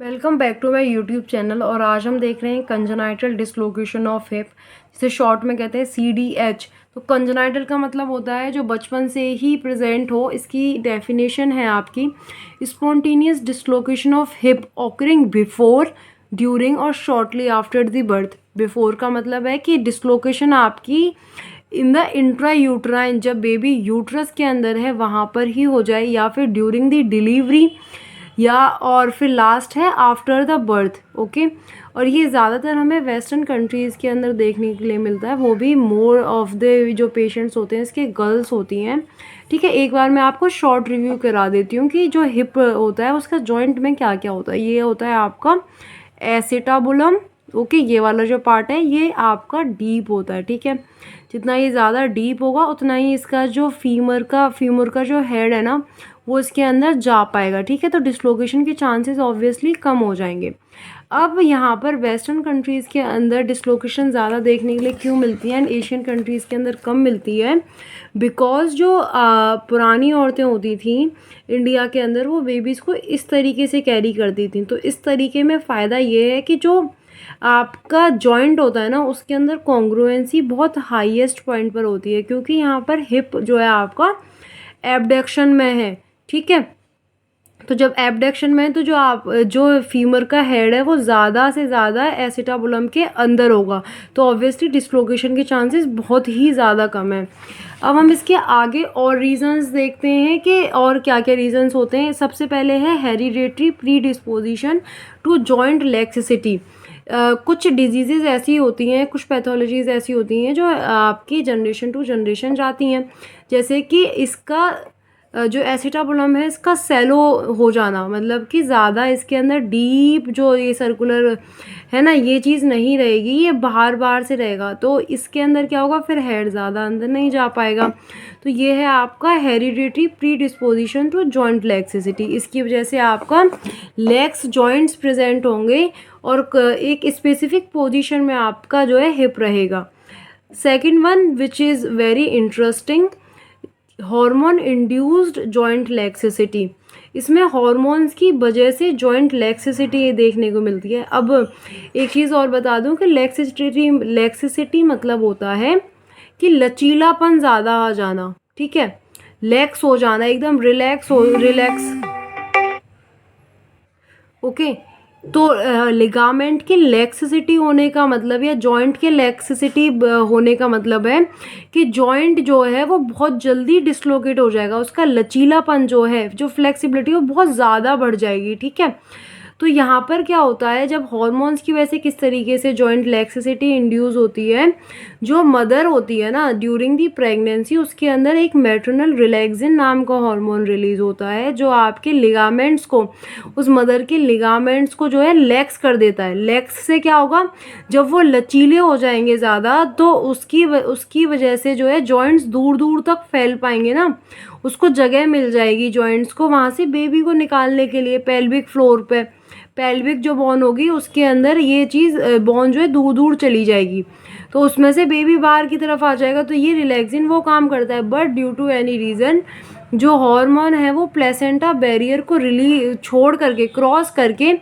Welcome back to my YouTube channel. और आज हम देख रहे हैं कंजेनाइटल डिसलोकेशन ऑफ हिप, जिसे शॉर्ट में कहते हैं CDH। तो कंजेनाइटल का मतलब होता है जो बचपन से ही प्रेजेंट हो। इसकी डेफिनेशन है आपकी spontaneous dislocation of hip occurring before, during और shortly after the birth. Before का मतलब है कि डिसलोकेशन आपकी इन द इंट्रा यूट्राइन, जब बेबी यूट्रस के अंदर है वहाँ पर ही हो जाए, या फिर ड्यूरिंग द डिलीवरी, या और फिर लास्ट है आफ्टर द बर्थ। ओके, और ये ज़्यादातर हमें वेस्टर्न कंट्रीज़ के अंदर देखने के लिए मिलता है, वो भी मोर ऑफ द जो पेशेंट्स होते हैं इसके गर्ल्स होती हैं। ठीक है, एक बार मैं आपको शॉर्ट रिव्यू करा देती हूँ कि जो हिप होता है उसका जॉइंट में क्या क्या होता है। ये होता है आपका एसिटाबुलम। ओके, ये वाला जो पार्ट है ये आपका डीप होता है। ठीक है, जितना ये ज़्यादा डीप होगा उतना ही इसका जो फीमर का जो हेड है ना वो इसके अंदर जा पाएगा। ठीक है, तो डिसलोकेशन के चांसेस ऑब्वियसली कम हो जाएंगे। अब यहाँ पर वेस्टर्न कंट्रीज़ के अंदर डिसलोकेशन ज़्यादा देखने के लिए क्यों मिलती है एंड एशियन कंट्रीज़ के अंदर कम मिलती है? बिकॉज जो पुरानी औरतें होती थी इंडिया के अंदर, वो बेबीज़ को इस तरीके से कैरी करती थी। तो इस तरीके में फ़ायदा ये है कि जो आपका जॉइंट होता है ना उसके अंदर कॉन्ग्रुएंसी बहुत हाईएस्ट पॉइंट पर होती है, क्योंकि यहाँ पर हिप जो है आपका एबडक्शन में है। ठीक है, तो जब एबडक्शन में है तो जो फीमर का हेड है वो ज़्यादा से ज़्यादा एसिटाबुलम के अंदर होगा, तो ऑब्वियसली डिसलोकेशन के चांसेस बहुत ही ज़्यादा कम है। अब हम इसके आगे और रीजंस देखते हैं कि और क्या क्या रीजंस होते हैं। सबसे पहले है hereditary predisposition to joint laxity. कुछ डिजीज़ेज ऐसी होती हैं, कुछ पैथोलॉजीज़ ऐसी होती हैं जो आपकी जनरेशन टू जनरेशन जाती हैं, जैसे कि इसका जो एसिटाबुलम है इसका सेलो हो जाना, मतलब कि ज़्यादा इसके अंदर डीप जो ये सर्कुलर है ना ये चीज़ नहीं रहेगी, ये बाहर बाहर से रहेगा, तो इसके अंदर क्या होगा, फिर हेड ज़्यादा अंदर नहीं जा पाएगा। तो ये है आपका hereditary predisposition to joint laxity. इसकी वजह से आपका लेग्स जॉइंट्स प्रेजेंट होंगे और एक स्पेसिफिक पोजीशन में आपका जो है हिप रहेगा। Second one which is very interesting, hormone induced joint laxity. इसमें हार्मोन्स की वजह से जॉइंट लैक्सिसिटी देखने को मिलती है। अब एक चीज़ और बता दूं कि लैक्सिसिटी मतलब होता है कि लचीलापन ज़्यादा आ जाना। ठीक है, लैक्स हो जाना, एकदम रिलैक्स। ओके, तो लिगामेंट के लैक्सिसिटी होने का मतलब या जॉइंट के लैक्सिसिटी होने का मतलब है कि जॉइंट जो है वो बहुत जल्दी डिसलोकेट हो जाएगा, उसका लचीलापन जो है, जो फ्लेक्सिबिलिटी वो बहुत ज़्यादा बढ़ जाएगी। ठीक है, तो यहाँ पर क्या होता है, जब हॉर्मोन्स की वजह से किस तरीके से जॉइंट लैक्सिसिटी इंड्यूस होती है, जो मदर होती है ना ड्यूरिंग दी प्रेगनेंसी, उसके अंदर एक मैटरनल रिलैक्सिन नाम का हार्मोन रिलीज होता है जो आपके लिगामेंट्स को, उस मदर के लिगामेंट्स को जो है लैक्स कर देता है। लैक्स से क्या होगा, जब वो लचीले हो जाएंगे ज़्यादा तो उसकी वजह से जो है जॉइंट्स दूर दूर तक फैल पाएंगे ना, उसको जगह मिल जाएगी जॉइंट्स को वहाँ से बेबी को निकालने के लिए। पेल्विक फ्लोर पे पेल्विक जो बोन होगी उसके अंदर ये चीज़ बोन जो है दूर दूर चली जाएगी, तो उसमें से बेबी बाहर की तरफ आ जाएगा। तो ये रिलैक्सिन वो काम करता है, but due to any reason जो हार्मोन है वो प्लेसेंटा बैरियर को छोड़ करके क्रॉस करके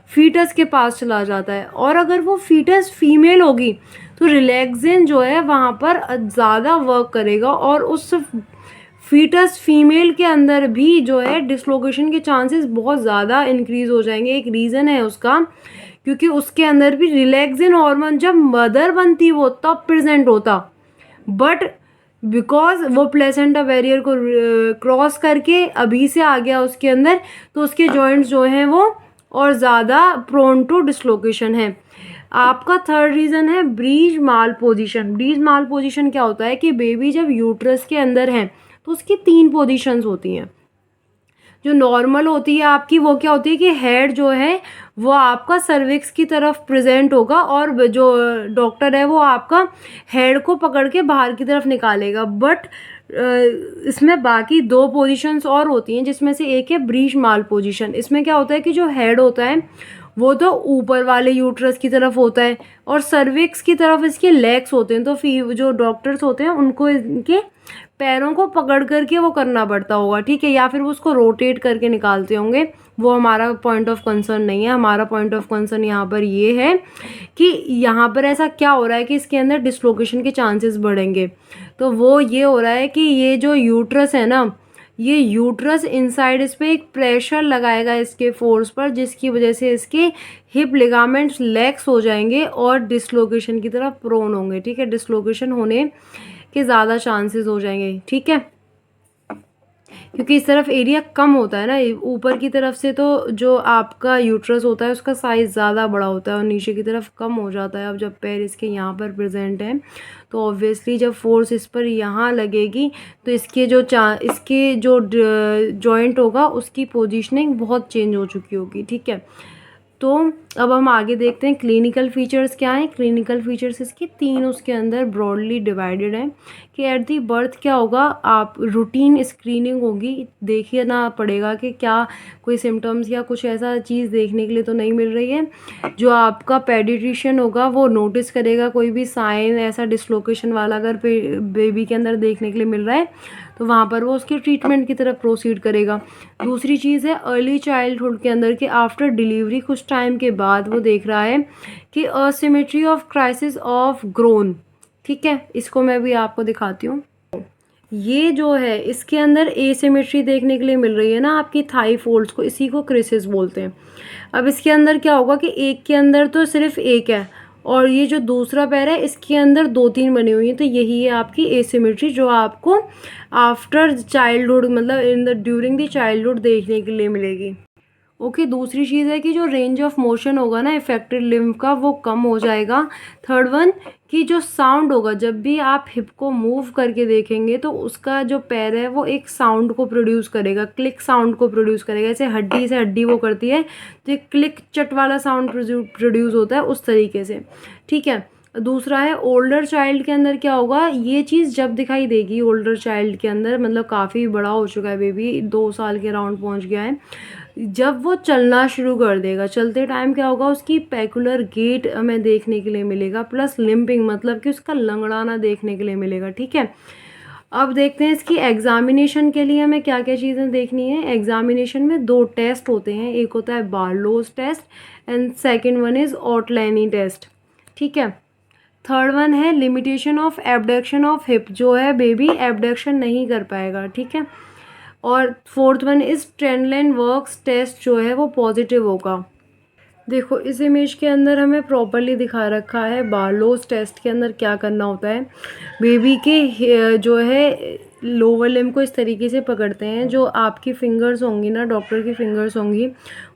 फीटस के पास चला जाता है, और अगर वो फीटस फीमेल होगी तो रिलैक्सिन जो है वहाँ पर ज़्यादा वर्क करेगा और उस फीटस फीमेल के अंदर भी जो है डिसलोकेशन के चांसेस बहुत ज़्यादा इंक्रीज हो जाएंगे। एक रीज़न है उसका, क्योंकि उसके अंदर भी रिलैक्सिन हार्मोन जब मदर बनती वो तब प्रेजेंट होता, बट बिकॉज वो प्लेसेंटा बैरियर को क्रॉस करके अभी से आ गया उसके अंदर, तो उसके जॉइंट्स जो हैं वो और ज़्यादा प्रोन टू डिसलोकेशन है। आपका थर्ड रीज़न है ब्रीज माल पोजिशन। ब्रीज माल पोजिशन क्या होता है कि बेबी जब यूट्रस के अंदर है तो उसकी 3 पोजीशंस होती हैं। जो नॉर्मल होती है आपकी वो क्या होती है कि हेड जो है वो आपका सर्विक्स की तरफ प्रेजेंट होगा, और जो डॉक्टर है वो आपका हेड को पकड़ के बाहर की तरफ निकालेगा। बट इसमें बाकी 2 पोजीशंस और होती हैं, जिसमें से एक है ब्रीच माल पोजीशन। इसमें क्या होता है कि जो हेड होता है वो तो ऊपर वाले यूट्रस की तरफ होता है और सर्विक्स की तरफ इसके लेग्स होते हैं, तो जो डॉक्टर्स होते हैं उनको इनके पैरों को पकड़ करके वो करना पड़ता होगा, ठीक है, या फिर वो उसको रोटेट करके निकालते होंगे। वो हमारा पॉइंट ऑफ कंसर्न नहीं है। हमारा पॉइंट ऑफ कंसर्न यहाँ पर ये है कि यहाँ पर ऐसा क्या हो रहा है कि इसके अंदर डिसलोकेशन के चांसेस बढ़ेंगे। तो वो ये हो रहा है कि ये जो यूट्रस है ना, ये यूट्रस इनसाइड इस पे एक प्रेशर लगाएगा इसके फोर्स पर, जिसकी वजह से इसके हिप लिगामेंट्स लैक्स हो जाएंगे और डिसलोकेशन की तरफ प्रोन होंगे, ठीक है, डिसलोकेशन होने के ज़्यादा चांसेस हो जाएंगे, ठीक है, क्योंकि इस तरफ एरिया कम होता है ना, ऊपर की तरफ से तो जो आपका यूट्रस होता है उसका साइज़ ज़्यादा बड़ा होता है और नीचे की तरफ कम हो जाता है। अब जब पैर इसके यहाँ पर प्रेजेंट है तो ऑब्वियसली जब फोर्स इस पर यहाँ लगेगी तो इसके जो जॉइंट होगा उसकी पोजीशनिंग बहुत चेंज हो चुकी होगी, ठीक है। तो अब हम आगे देखते हैं क्लिनिकल फीचर्स क्या हैं। क्लिनिकल फीचर्स इसके 3 उसके अंदर ब्रॉडली डिवाइडेड हैं कि एट दी बर्थ क्या होगा, आप रूटीन स्क्रीनिंग होगी, देखिए ना पड़ेगा कि क्या कोई सिम्टम्स या कुछ ऐसा चीज़ देखने के लिए तो नहीं मिल रही है। जो आपका पेडिट्रिशियन होगा वो नोटिस करेगा कोई भी साइन ऐसा डिसलोकेशन वाला अगर बेबी के अंदर देखने के लिए मिल रहा है तो वहाँ पर वो उसके ट्रीटमेंट की तरफ प्रोसीड करेगा। दूसरी चीज़ है अर्ली चाइल्डहुड के अंदर कि आफ्टर डिलीवरी कुछ टाइम के बाद वो देख रहा है कि asymmetry of crisis of grown, ठीक है, इसको मैं भी आपको दिखाती हूँ। ये जो है इसके अंदर एसिमेट्री देखने के लिए मिल रही है ना आपकी थाई फोल्ड्स को, इसी को क्रिसिस बोलते हैं। अब इसके अंदर क्या होगा कि एक के अंदर तो सिर्फ एक है और ये जो दूसरा पैर है इसके अंदर 2-3 बनी हुई है, तो यही है आपकी एसिमेट्री जो आपको आफ्टर चाइल्डहुड मतलब in the during the childhood देखने के लिए मिलेगी। ओके, दूसरी चीज़ है कि जो रेंज ऑफ मोशन होगा ना इफेक्टेड लिम्ब का वो कम हो जाएगा। थर्ड वन कि जो साउंड होगा जब भी आप हिप को मूव करके देखेंगे तो उसका जो पैर है वो एक साउंड को प्रोड्यूस करेगा, क्लिक साउंड को प्रोड्यूस करेगा, जैसे हड्डी से हड्डी वो करती है तो एक क्लिक चट वाला साउंड प्रोड्यूस होता है उस तरीके से, ठीक है। दूसरा है ओल्डर चाइल्ड के अंदर क्या होगा, ये चीज़ जब दिखाई देगी ओल्डर चाइल्ड के अंदर, मतलब काफ़ी बड़ा हो चुका है बेबी, 2 साल के अराउंड पहुंच गया है, जब वो चलना शुरू कर देगा चलते टाइम क्या होगा उसकी पेकुलर गेट हमें देखने के लिए मिलेगा, प्लस लिम्पिंग मतलब कि उसका लंगड़ाना देखने के लिए मिलेगा, ठीक है। अब देखते हैं इसकी एग्जामिनेशन के लिए हमें क्या क्या चीज़ें देखनी है। एग्जामिनेशन में 2 टेस्ट होते हैं, एक होता है Barlow's test and second one is Ortolani test, ठीक है। थर्ड वन है limitation of abduction of hip, जो है बेबी एबडक्शन नहीं कर पाएगा, ठीक है। और fourth one is Trendelenburg test जो है वो पॉजिटिव होगा। देखो इस इमेज के अंदर हमें प्रॉपरली दिखा रखा है बार्लोस टेस्ट के अंदर क्या करना होता है। बेबी के जो है लोअर लिम्ब को इस तरीके से पकड़ते हैं, जो आपकी फिंगर्स होंगी ना, डॉक्टर की फिंगर्स होंगी,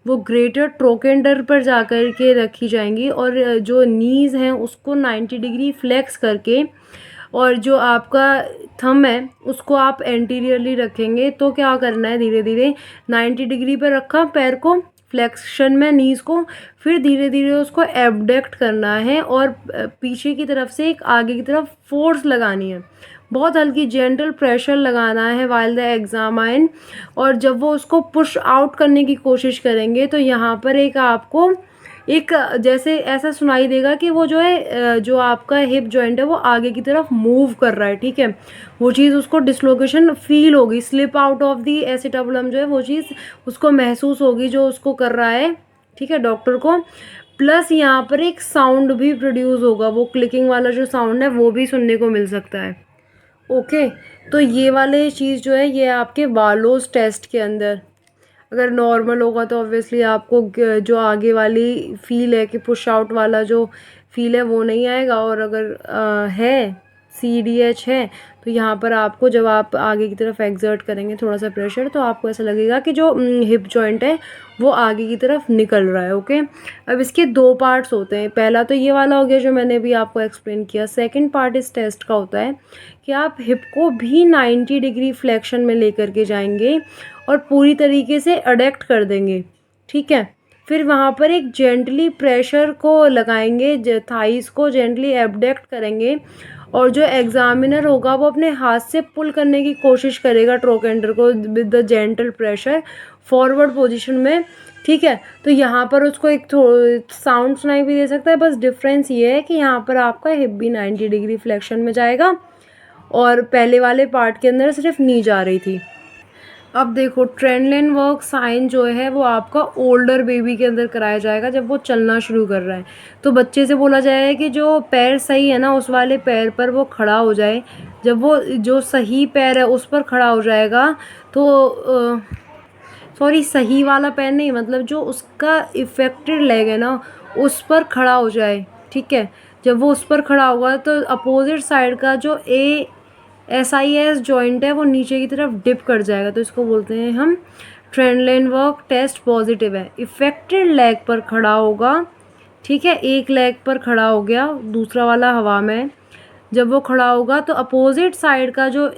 वो ग्रेटर ट्रोकेंडर पर जा कर के रखी जाएंगी और जो नीज़ हैं उसको 90 डिग्री फ्लेक्स करके और जो आपका थंब है उसको आप एंटीरियरली रखेंगे। तो क्या करना है, धीरे धीरे 90 डिग्री पर रखा पैर को फ्लेक्शन में नीज़ को, फिर धीरे धीरे उसको एबडक्ट करना है और पीछे की तरफ से एक आगे की तरफ फोर्स लगानी है, बहुत हल्की जेंटल प्रेशर लगाना है वाइल द एग्जामाइन। और जब वो उसको पुश आउट करने की कोशिश करेंगे तो यहाँ पर एक आपको एक जैसे ऐसा सुनाई देगा कि वो जो है जो आपका हिप जॉइंट है वो आगे की तरफ मूव कर रहा है, ठीक है। वो चीज़ उसको डिसलोकेशन फील होगी, slip out of the acetabulum जो है वो चीज़ उसको महसूस होगी जो उसको कर रहा है, ठीक है, डॉक्टर को। प्लस यहाँ पर एक साउंड भी प्रोड्यूस होगा, वो क्लिकिंग वाला जो साउंड है वो भी सुनने को मिल सकता है। ओके, तो ये वाले चीज़ जो है ये आपके बार्लोस टेस्ट के अंदर अगर नॉर्मल होगा तो ऑब्वियसली आपको जो आगे वाली फील है कि पुश आउट वाला जो फील है वो नहीं आएगा, और अगर है CDH है तो यहाँ पर आपको जब आप आगे की तरफ एक्सर्ट करेंगे थोड़ा सा प्रेशर तो आपको ऐसा लगेगा कि जो हिप जॉइंट है वो आगे की तरफ निकल रहा है। ओके, अब इसके 2 पार्ट्स होते हैं, पहला तो ये वाला हो गया जो मैंने भी आपको एक्सप्लेन किया। सेकंड पार्ट इस टेस्ट का होता है कि आप हिप को भी 90 डिग्री फ्लेक्शन में लेकर के जाएंगे और पूरी तरीके से अडैक्ट कर देंगे, ठीक है। फिर वहाँ पर एक जेंटली प्रेशर को लगाएंगे, थाइस को जेंटली एबडक्ट करेंगे और जो एग्जामिनर होगा वो अपने हाथ से पुल करने की कोशिश करेगा ट्रोकेंडर को with the gentle pressure forward position में, ठीक है। तो यहाँ पर उसको एक साउंड सुनाई भी दे सकता है, बस डिफरेंस ये है कि यहाँ पर आपका हिप भी 90 डिग्री फ्लेक्शन में जाएगा और पहले वाले पार्ट के अंदर सिर्फ नी जा रही थी। अब देखो ट्रेनलेन-वर्क साइन जो है वो आपका ओल्डर बेबी के अंदर कराया जाएगा जब वो चलना शुरू कर रहा है। तो बच्चे से बोला जाएगा कि जो पैर सही है ना उस वाले पैर पर वो खड़ा हो जाए। जब वो जो सही पैर है उस पर खड़ा हो जाएगा तो सॉरी सही वाला पैर नहीं, मतलब जो उसका इफेक्टेड लेग है ना उस पर खड़ा हो जाए, ठीक है। जब वो उस पर खड़ा होगा तो अपोजिट साइड का जो ASIS जॉइंट है वो नीचे की तरफ डिप कर जाएगा, तो इसको बोलते हैं हम ट्रेनलेन-वर्क टेस्ट पॉजिटिव है। इफेक्टेड लेग पर खड़ा होगा, ठीक है, एक लेग पर खड़ा हो गया, दूसरा वाला हवा में है। जब वो खड़ा होगा तो अपोजिट साइड का जो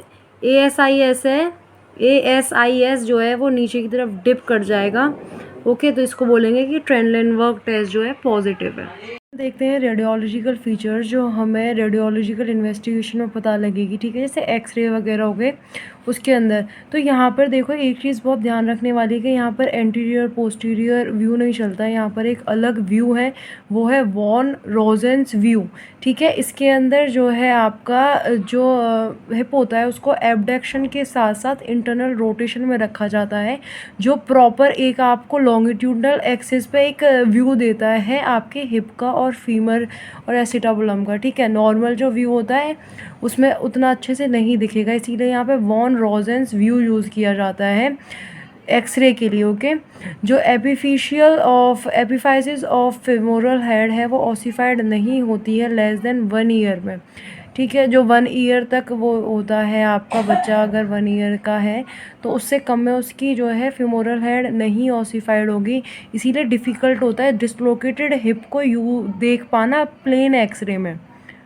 ASIS है, ASIS जो है वो नीचे की तरफ डिप कर जाएगा। ओके, तो इसको बोलेंगे कि ट्रेनलेन-वर्क टेस्ट जो है पॉजिटिव है। देखते हैं रेडियोलॉजिकल फीचर्स जो हमें रेडियोलॉजिकल इन्वेस्टिगेशन में पता लगेगी, ठीक है, जैसे एक्सरे वगैरह हो गए उसके अंदर। तो यहाँ पर देखो एक चीज़ बहुत ध्यान रखने वाली है कि यहाँ पर एंटीरियर पोस्टीरियर व्यू नहीं चलता है, यहाँ पर एक अलग व्यू है, वो है वॉन रोजेंस व्यू, ठीक है। इसके अंदर जो है आपका जो हिप होता है उसको एबडक्शन के साथ साथ इंटरनल रोटेशन में रखा जाता है, जो प्रॉपर एक आपको लॉन्गिट्यूडनल एक्सिस पे एक व्यू देता है आपके हिप का और फीमर और एसिटाबुलम का, ठीक है। नॉर्मल जो व्यू होता है उसमें उतना अच्छे से नहीं दिखेगा, इसीलिए यहाँ पे वॉन रोजेंस व्यू यूज़ किया जाता है एक्सरे के लिए। ओके, जो एपिफाइसिस ऑफ फेमोरल हेड है वो ऑसिफाइड नहीं होती है लेस देन 1 ईयर में, ठीक है। जो 1 ईयर तक वो होता है आपका बच्चा, अगर 1 ईयर का है तो उससे कम में उसकी जो है फेमोरल हेड नहीं ऑसिफाइड होगी, इसीलिए डिफ़िकल्ट होता है डिसलोकेटेड हिप को देख पाना प्लेन एक्सरे में।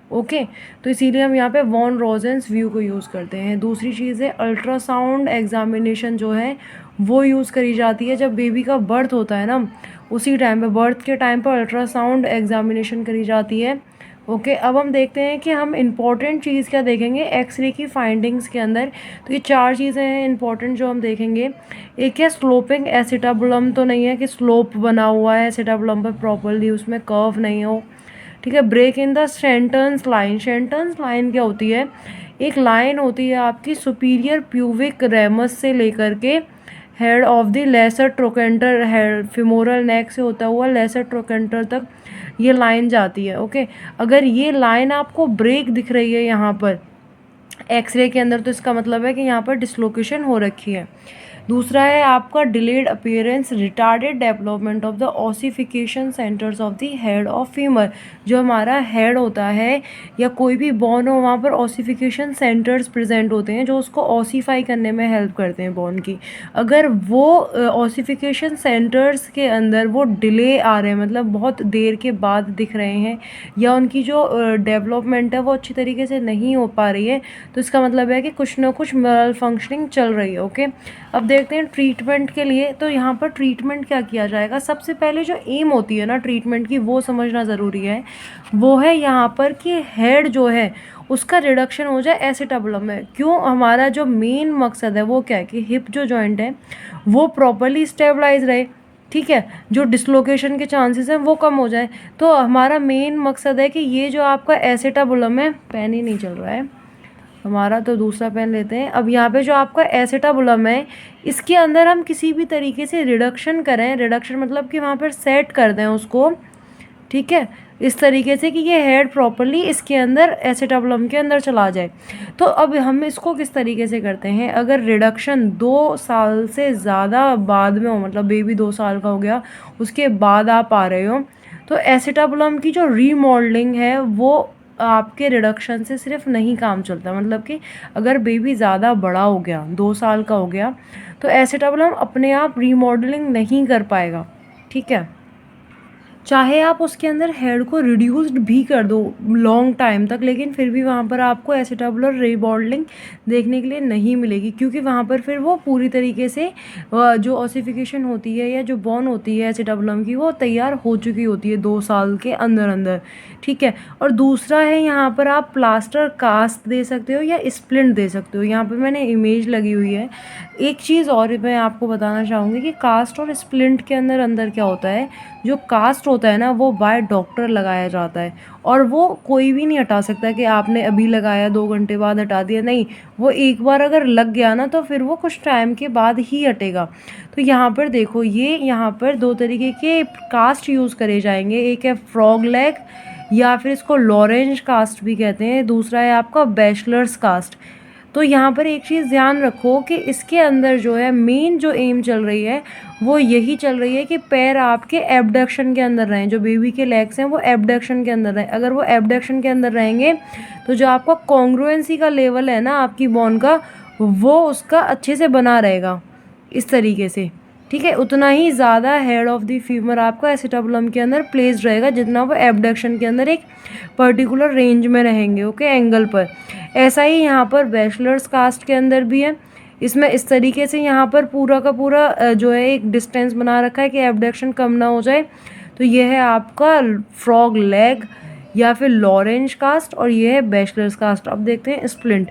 ओके, तो इसीलिए हम यहाँ पे वॉन रोजेंस व्यू को यूज़ करते हैं। दूसरी चीज़ है अल्ट्रासाउंड एग्जामिनेशन जो है वो यूज़ करी जाती है जब बेबी का बर्थ होता है ना, उसी टाइम पे बर्थ के टाइम पर अल्ट्रासाउंड एग्जामिनेशन करी जाती है। ओके, अब हम देखते हैं कि हम इम्पॉर्टेंट चीज़ क्या देखेंगे एक्सरे की फाइंडिंग्स के अंदर। तो ये 4 चीज़ें हैं इंपॉर्टेंट जो हम देखेंगे। एक है स्लोपिंग एसिटाबुलम, तो नहीं है कि स्लोप बना हुआ है एसिटाबुलम पर प्रॉपरली, उसमें कर्व नहीं हो, ठीक है। Break in the Shenton's line, Shenton's line क्या होती है, एक लाइन होती है आपकी सुपीरियर प्यूबिक रेमस से लेकर के head of the lesser trochanter, head femoral neck से होता हुआ लेसर ट्रोकेंटर तक ये लाइन जाती है। ओके, अगर ये लाइन आपको ब्रेक दिख रही है यहाँ पर एक्सरे के अंदर तो इसका मतलब है कि यहाँ पर डिसलोकेशन हो रखी है। दूसरा है आपका delayed appearance, retarded development of the ossification centres of the head of femur. जो हमारा हेड होता है या कोई भी बोन हो वहाँ पर ऑसिफिकेशन सेंटर्स प्रेजेंट होते हैं जो उसको ऑसिफाई करने में हेल्प करते हैं बोन की। अगर वो ऑसिफिकेशन सेंटर्स के अंदर वो डिले आ रहे हैं, मतलब बहुत देर के बाद दिख रहे हैं, या उनकी जो डेवलपमेंट है वो अच्छी तरीके से नहीं हो पा रही है, तो इसका मतलब है कि कुछ ना कुछ मेल फंक्शनिंग चल रही है। ओके, अब देखते हैं ट्रीटमेंट के लिए। तो यहाँ पर ट्रीटमेंट क्या किया जाएगा, सबसे पहले जो एम होती है ना ट्रीटमेंट की वो समझना ज़रूरी है। वो है यहाँ पर कि हेड जो है उसका रिडक्शन हो जाए एसिटाबुलम में। क्यों, हमारा जो मेन मकसद है वो क्या है कि हिप जो जॉइंट है वो प्रॉपरली स्टेबलाइज रहे, ठीक है, जो डिसलोकेशन के चांसेस हैं वो कम हो जाए। तो हमारा मेन मकसद है कि ये जो आपका एसिटाबुलम है, पेन ही नहीं चल रहा है हमारा, तो दूसरा पेन लेते हैं। अब यहाँ पे जो आपका एसिटाबुलम है इसके अंदर हम किसी भी तरीके से रिडक्शन करें, रिडक्शन मतलब कि वहाँ पर सेट कर दें उसको, ठीक है, इस तरीके से कि ये हेड प्रॉपरली इसके अंदर एसिटाबुलम के अंदर चला जाए। तो अब हम इसको किस तरीके से करते हैं, अगर रिडक्शन 2 साल से ज़्यादा बाद में हो, मतलब बेबी 2 साल का हो गया उसके बाद आप आ रहे हो, तो एसिटाबुलम की जो रीमॉडलिंग है वो आपके रिडक्शन से सिर्फ नहीं काम चलता। मतलब कि अगर बेबी ज़्यादा बड़ा हो गया, 2 साल का हो गया, तो एसिटाबुलम अपने आप रीमॉडलिंग नहीं कर पाएगा, ठीक है। चाहे आप उसके अंदर हेड को रिड्यूस्ड भी कर दो लॉन्ग टाइम तक, लेकिन फिर भी वहाँ पर आपको एसिटाबुलर रीमॉडलिंग देखने के लिए नहीं मिलेगी, क्योंकि वहाँ पर फिर वो पूरी तरीके से जो ऑसिफिकेशन होती है या जो बॉन होती है एसिटाबुलम की वो तैयार हो चुकी होती है 2 साल के अंदर अंदर, ठीक है। और दूसरा है यहाँ पर आप प्लास्टर कास्ट दे सकते हो या स्प्लिंट दे सकते हो। यहाँ पर मैंने इमेज लगी हुई है। एक चीज़ और मैं आपको बताना चाहूँगी कि कास्ट और स्प्लिंट के अंदर अंदर क्या होता है, जो कास्ट होता है ना वो बाय डॉक्टर लगाया जाता है, और वो कोई भी नहीं हटा सकता कि आपने अभी लगाया 2 घंटे बाद हटा दिया, नहीं। वो एक बार अगर लग गया ना तो फिर वो कुछ टाइम के बाद ही हटेगा। तो यहाँ पर देखो, ये यहाँ पर 2 तरीके के कास्ट यूज़ करे जाएंगे। एक है फ्रॉग लेग, या फिर इसको लॉरेंज कास्ट भी कहते हैं, दूसरा है आपका बैचलर्स कास्ट। तो यहाँ पर एक चीज़ ध्यान रखो कि इसके अंदर जो है मेन जो एम चल रही है वो यही चल रही है कि पैर आपके एबडक्शन के अंदर रहें, जो बेबी के लेग्स हैं वो एबडक्शन के अंदर रहें। अगर वो एबडक्शन के अंदर रहेंगे तो जो आपका कॉन्ग्रुएंसी का लेवल है ना आपकी बोन का, वो उसका अच्छे से बना रहेगा इस तरीके से, ठीक है। उतना ही ज़्यादा हेड ऑफ द फीमर आपका एसिटाबुलम के अंदर प्लेस्ड रहेगा जितना वो एबडक्शन के अंदर एक पर्टिकुलर रेंज में रहेंगे, ओके, एंगल पर। ऐसा ही यहाँ पर बैचलर्स कास्ट के अंदर भी है। इसमें इस तरीके से यहाँ पर पूरा का पूरा जो है एक डिस्टेंस बना रखा है कि एबडक्शन कम ना हो जाए। तो ये है आपका फ्रॉग लेग या फिर लॉरेंज कास्ट, और ये है बैचलर्स कास्ट। अब देखते हैं स्प्लिंट।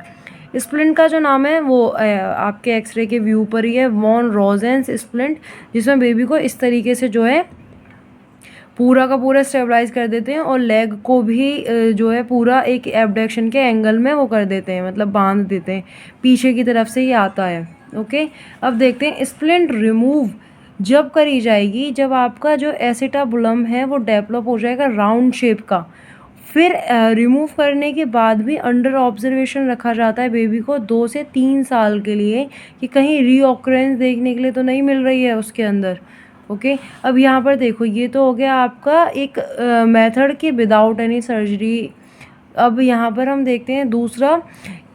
स्प्लिंट का जो नाम है वो आपके एक्सरे के व्यू पर ही है, वॉन रोजेंस स्प्लिंट, जिसमें बेबी को इस तरीके से जो है पूरा का पूरा स्टेबलाइज कर देते हैं, और लेग को भी जो है पूरा एक एबडक्शन के एंगल में वो कर देते हैं, मतलब बांध देते हैं, पीछे की तरफ से ये आता है, ओके। अब देखते हैं स्प्लिंट रिमूव जब करी जाएगी जब आपका जो एसिटाबुलम है वो डेवलप हो जाएगा राउंड शेप का। फिर रिमूव करने के बाद भी अंडर ऑब्जर्वेशन रखा जाता है बेबी को 2 से 3 साल के लिए, कि कहीं रीऑकरेंस देखने के लिए तो नहीं मिल रही है उसके अंदर, ओके। अब यहाँ पर देखो, ये तो हो गया आपका एक मेथड के विदाउट एनी सर्जरी। अब यहाँ पर हम देखते हैं दूसरा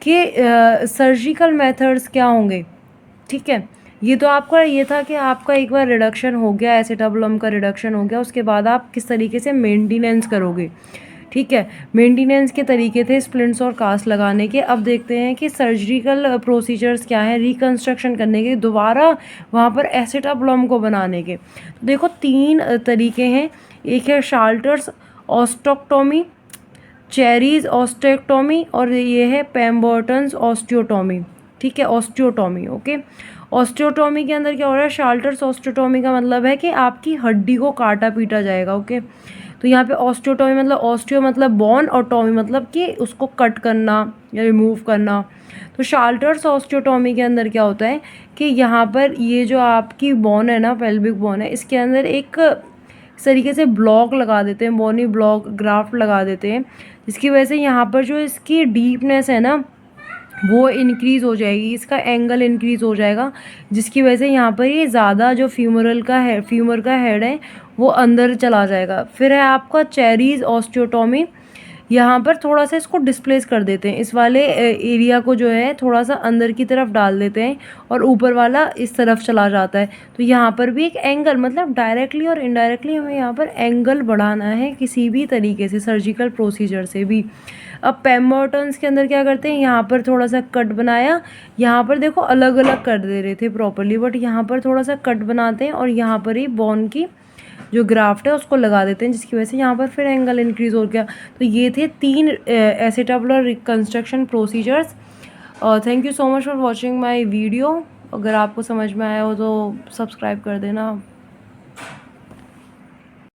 कि सर्जिकल मेथड्स क्या होंगे, ठीक है। ये तो आपका ये था कि आपका एक बार रिडक्शन हो गया, एसिटाबुलम का रिडक्शन हो गया, उसके बाद आप किस तरीके से मेंटेनेंस करोगे, ठीक है। मेंटेनेंस के तरीके थे स्प्लिंट्स और कास्ट लगाने के। अब देखते हैं कि सर्जिकल प्रोसीजर्स क्या हैं रिकंस्ट्रक्शन करने के, दोबारा वहाँ पर एसिटाबुलम को बनाने के। तो देखो 3 तरीके हैं। एक है शाल्टर्स ऑस्टेक्टोमी, चेरीज ऑस्टेक्टोमी, और ये है पेम्बर्टन्स ऑस्टियोटोमी, ठीक है, ऑस्टियोटोमी, ओके। ऑस्टियोटोमी के अंदर क्या हो रहा है, शाल्टर्स ऑस्टियोटोमी का मतलब है कि आपकी हड्डी को काटा पीटा जाएगा, ओके। तो यहाँ पे ऑस्टियोटोमी मतलब ऑस्टियो मतलब बोन, और टोमी मतलब कि उसको कट करना या रिमूव करना। तो शाल्टर्स ऑस्टियोटोमी के अंदर क्या होता है कि यहाँ पर ये जो आपकी बोन है ना, पेल्विक बोन है, इसके अंदर एक इस तरीके से ब्लॉक लगा देते हैं, बोनी ब्लॉक ग्राफ्ट लगा देते हैं, जिसकी वजह से यहाँ पर जो इसकी डीपनेस है ना वो इंक्रीज़ हो जाएगी, इसका एंगल इंक्रीज़ हो जाएगा, जिसकी वजह से यहाँ पर ये ज़्यादा जो फ्यूमर का हेड है वो अंदर चला जाएगा। फिर है आपका चेरीज ऑस्टियोटोमी, यहाँ पर थोड़ा सा इसको डिस्प्लेस कर देते हैं, इस वाले एरिया को जो है थोड़ा सा अंदर की तरफ डाल देते हैं, और ऊपर वाला इस तरफ चला जाता है। तो यहाँ पर भी एक एंगल, मतलब डायरेक्टली और इनडायरेक्टली हमें यहाँ पर एंगल बढ़ाना है किसी भी तरीके से, सर्जिकल प्रोसीजर से भी। अब पेम्बर्टन्स के अंदर क्या करते हैं, यहाँ पर थोड़ा सा कट बनाया, यहाँ पर देखो अलग अलग कर दे रहे थे प्रॉपरली, बट यहाँ पर थोड़ा सा कट बनाते हैं और यहाँ पर ही बोन की जो ग्राफ्ट है उसको लगा देते हैं, जिसकी वजह से यहाँ पर फिर एंगल इंक्रीज़ हो गया। तो ये थे 3 acetabular reconstruction procedures. Thank you so much for watching my video. अगर आपको समझ में आया हो तो सब्सक्राइब कर देना।